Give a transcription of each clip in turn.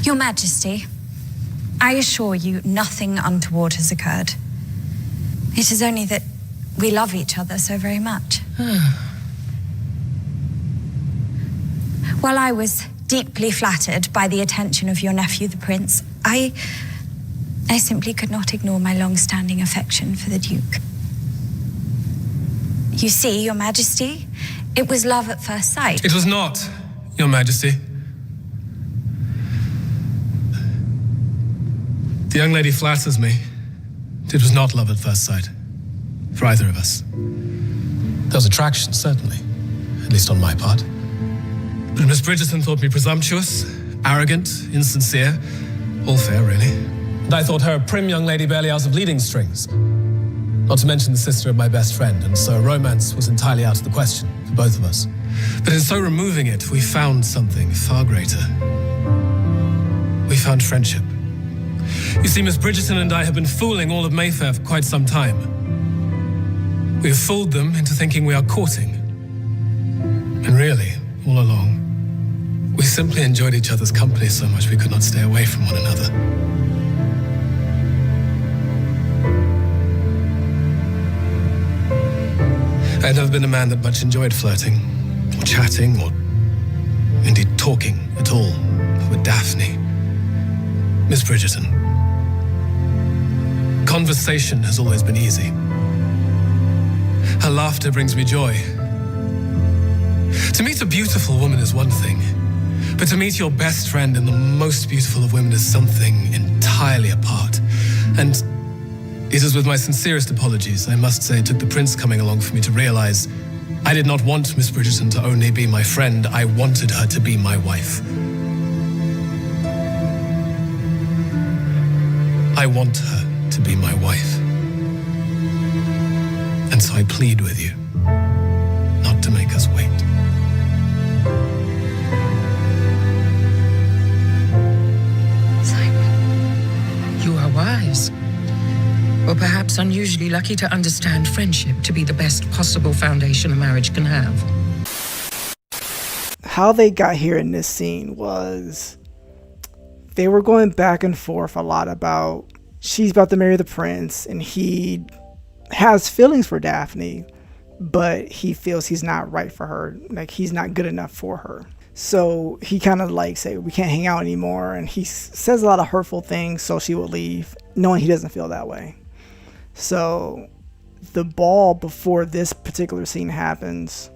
Your Majesty, I assure you nothing untoward has occurred. It is only that we love each other so very much. While I was deeply flattered by the attention of your nephew, the Prince, I simply could not ignore my long-standing affection for the Duke. You see, Your Majesty, it was love at first sight. It was not, Your Majesty. The young lady flatters me. It was not love at first sight, for either of us. There was attraction, certainly, at least on my part. But Miss Bridgerton thought me presumptuous, arrogant, insincere, all fair, really. And I thought her a prim young lady barely out of leading strings. Not to mention the sister of my best friend, and so romance was entirely out of the question for both of us. But in so removing it, we found something far greater. We found friendship. You see, Miss Bridgerton and I have been fooling all of Mayfair for quite some time. We have fooled them into thinking we are courting. And really, all along, we simply enjoyed each other's company so much we could not stay away from one another. I had never been a man that much enjoyed flirting, or chatting, or indeed talking at all with Daphne. Miss Bridgerton. Conversation has always been easy. Her laughter brings me joy. To meet a beautiful woman is one thing, but to meet your best friend and the most beautiful of women is something entirely apart. And it is with my sincerest apologies, I must say, it took the Prince coming along for me to realize I did not want Miss Bridgerton to only be my friend, I wanted her to be my wife. I want her to be my wife. And so I plead with you not to make us wait. Simon, you are wise. Or perhaps unusually lucky to understand friendship to be the best possible foundation a marriage can have. How they got here in this scene was they were going back and forth a lot about she's about to marry the Prince and he has feelings for Daphne, but he feels he's not right for her, like he's not good enough for her. So he kind of like say we can't hang out anymore, and he says a lot of hurtful things so she will leave, knowing he doesn't feel that way. So the ball before this particular scene happens,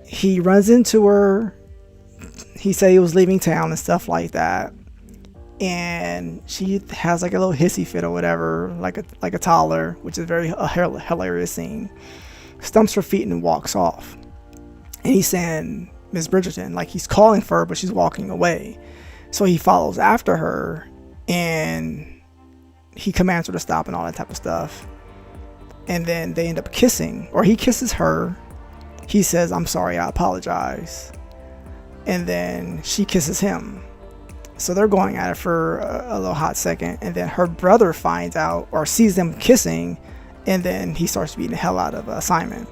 he runs into her. He said he was leaving town and stuff like that, and she has like a little hissy fit or whatever, like a toddler, which is a hilarious scene. Stumps her feet and walks off. And he's saying Miss Bridgerton, like he's calling for her, but she's walking away. So he follows after her and he commands her to stop and all that type of stuff. And then they end up kissing, or he kisses her. He says, "I'm sorry, I apologize." And then she kisses him. So they're going at it for a little hot second. And then her brother finds out or sees them kissing. And then he starts beating the hell out of Simon.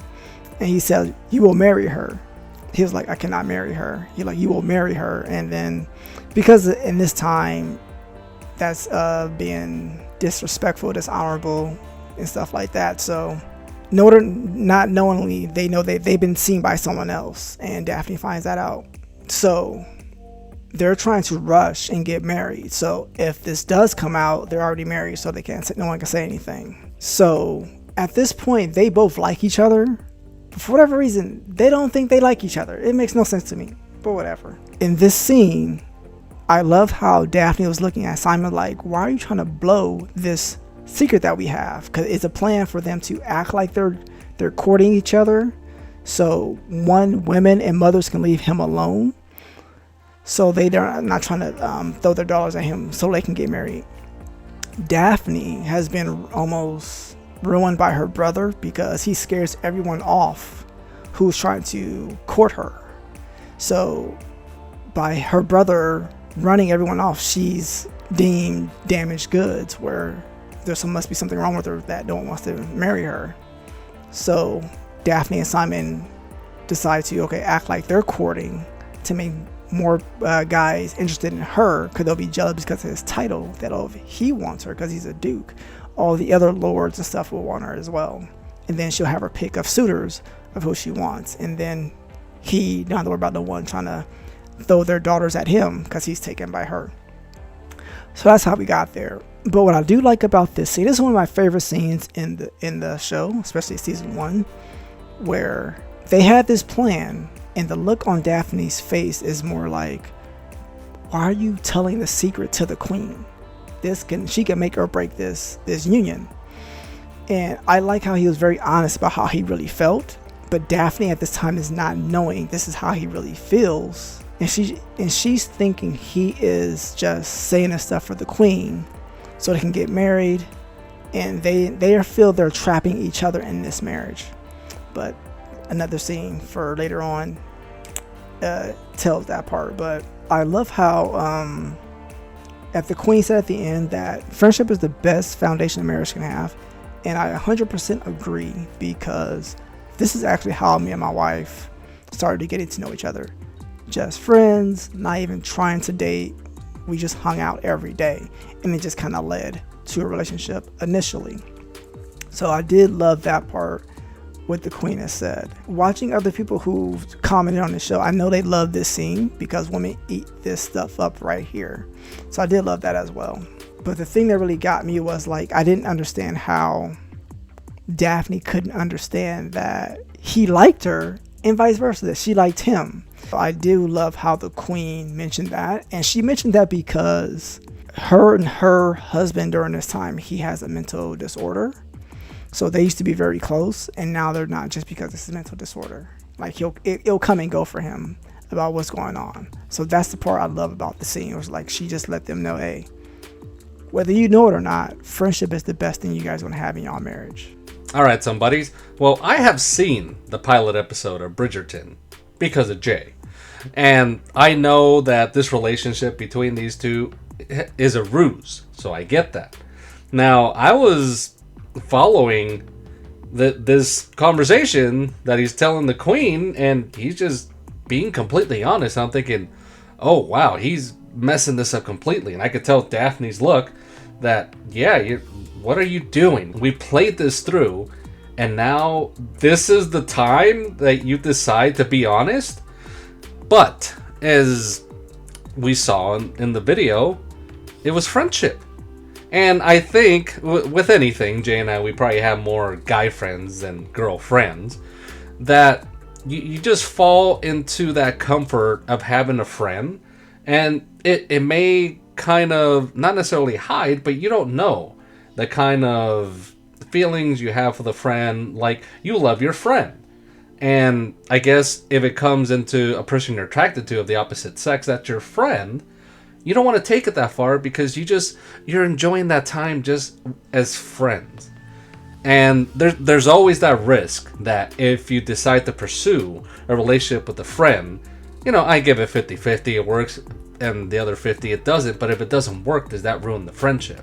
And he says, "You will marry her." He was like, "I cannot marry her." He's like, "You will marry her." And then because in this time, that's being disrespectful, dishonorable, and stuff like that. So not knowingly, they know they've been seen by someone else, and Daphne finds that out. So they're trying to rush and get married. So if this does come out, they're already married, so no one can say anything. So at this point, they both like each other. But for whatever reason, they don't think they like each other. It makes no sense to me, but whatever. In this scene, I love how Daphne was looking at Simon like, why are you trying to blow this secret that we have? Because it's a plan for them to act like they're courting each other, so women and mothers can leave him alone. So they're not trying to throw their dollars at him so they can get married. Daphne has been almost ruined by her brother because he scares everyone off who's trying to court her. So by her brother running everyone off, she's deemed damaged goods, where must be something wrong with her that no one wants to marry her. So Daphne and Simon decide to act like they're courting to more guys interested in her because they'll be jealous because of his title, that he wants her because he's a duke. All the other lords and stuff will want her as well. And then she'll have her pick of suitors of who she wants. And then he don't have to worry about no one trying to throw their daughters at him because he's taken by her. So that's how we got there. But what I do like about this scene, this is one of my favorite scenes in the show, especially season 1, where they had this plan. And the look on Daphne's face is more like, why are you telling the secret to the queen? She can make or break this union. And I like how he was very honest about how he really felt. But Daphne at this time is not knowing this is how he really feels. And she's thinking he is just saying this stuff for the queen so they can get married. And they feel they're trapping each other in this marriage. But another scene for later on tells that part. But I love how at the queen said at the end that friendship is the best foundation a marriage can have, and I 100% agree, because this is actually how me and my wife started getting to know each other. Just friends, not even trying to date. We just hung out every day, and it just kind of led to a relationship initially. So I did love that part, what the queen has said. Watching other people who've commented on the show, I know they love this scene because women eat this stuff up right here. So I did love that as well. But the thing that really got me was, like, I didn't understand how Daphne couldn't understand that he liked her and vice versa, that she liked him. I do love how the queen mentioned that. And she mentioned that because her and her husband during this time, he has a mental disorder. So they used to be very close, and now they're not, just because it's a mental disorder. Like, it'll come and go for him about what's going on. So that's the part I love about the scene. It was like she just let them know, hey, whether you know it or not, friendship is the best thing you guys want to have in your marriage. All right, some buddies. Well, I have seen the pilot episode of Bridgerton because of Jay. And I know that this relationship between these two is a ruse. So I get that. Now, I was following this conversation that he's telling the queen, and he's just being completely honest. I'm thinking, oh wow, he's messing this up completely. And I could tell Daphne's look that, yeah, what are you doing? We played this through, and now this is the time that you decide to be honest. But as we saw in the video, it was friendship. And I think with anything, Jay and I, we probably have more guy friends than girl friends, that you just fall into that comfort of having a friend, and it may kind of not necessarily hide, but you don't know the kind of feelings you have for the friend. Like, you love your friend, and I guess if it comes into a person you're attracted to of the opposite sex, that's your friend, you don't want to take it that far, because you're enjoying that time just as friends. And there's always that risk that if you decide to pursue a relationship with a friend, I give it 50-50, it works, and the other 50 it doesn't. But if it doesn't work, does that ruin the friendship?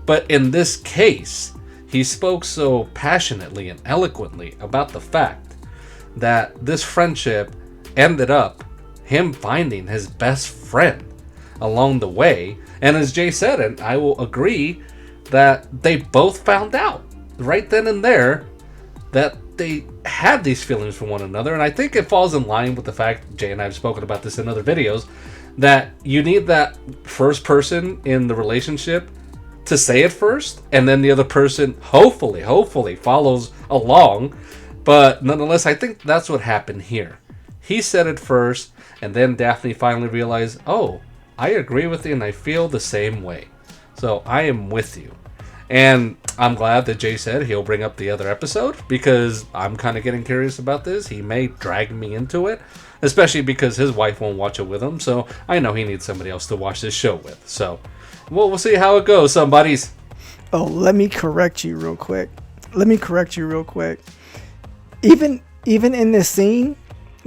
But in this case, he spoke so passionately and eloquently about the fact that this friendship ended up him finding his best friend along the way. And as Jay said, and I will agree, that they both found out right then and there that they had these feelings for one another. And I think it falls in line with the fact, Jay and I have spoken about this in other videos, that you need that first person in the relationship to say it first, and then the other person hopefully follows along. But nonetheless, I think that's what happened here. He said it first, and then Daphne finally realized, oh, I agree with you and I feel the same way. So I am with you. And I'm glad that Jay said he'll bring up the other episode, because I'm kind of getting curious about this. He may drag me into it, especially because his wife won't watch it with him. So I know he needs somebody else to watch this show with. So we'll see how it goes, some buddies. Oh, let me correct you real quick. Even in this scene,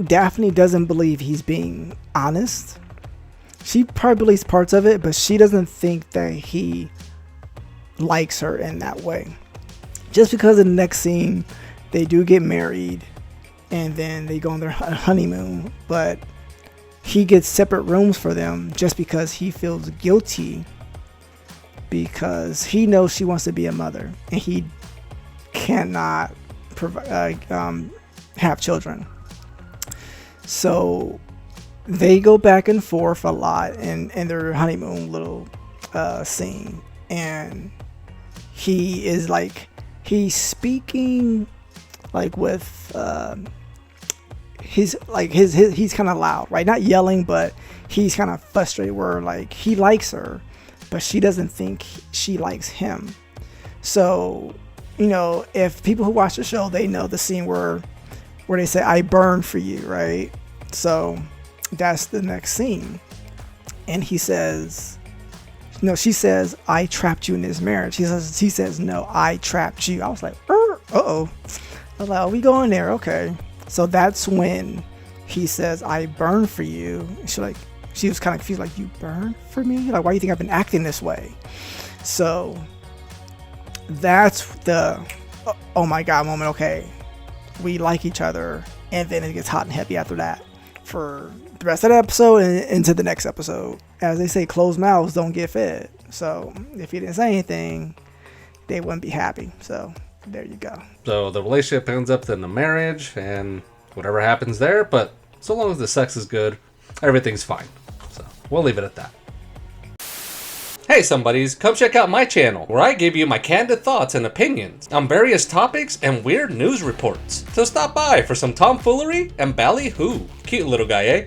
Daphne doesn't believe he's being honest. She probably believes parts of it, but she doesn't think that he likes her in that way. Just because in the next scene, they do get married, and then they go on their honeymoon, but he gets separate rooms for them just because he feels guilty, because he knows she wants to be a mother and he cannot have children. So they go back and forth a lot in their honeymoon little scene, and he's speaking like with he's kind of loud, right? Not yelling, but he's kind of frustrated where like he likes her, but she doesn't think she likes him. So, you know, if people who watch the show, they know the scene where they say, "I burn for you," right? So that's the next scene. And he says, no, she says, "I trapped you in this marriage." He says, "No, I trapped you." I was like, uh-oh. I was like, "Oh, we going there, okay." So that's when he says, "I burn for you." She was kind of confused, like, "You burn for me? Like, why do you think I've been acting this way?" So that's the oh my god moment. Okay, we like each other, and then it gets hot and heavy after that for the rest of the episode and into the next episode. As they say, closed mouths don't get fed. So if he didn't say anything, they wouldn't be happy. So there you go. So the relationship ends up in a marriage, and whatever happens there, but so long as the sex is good, everything's fine. So we'll leave it at that. Hey somebodies, come check out my channel, where I give you my candid thoughts and opinions on various topics and weird news reports. So stop by for some tomfoolery and ballyhoo. Cute little guy, eh?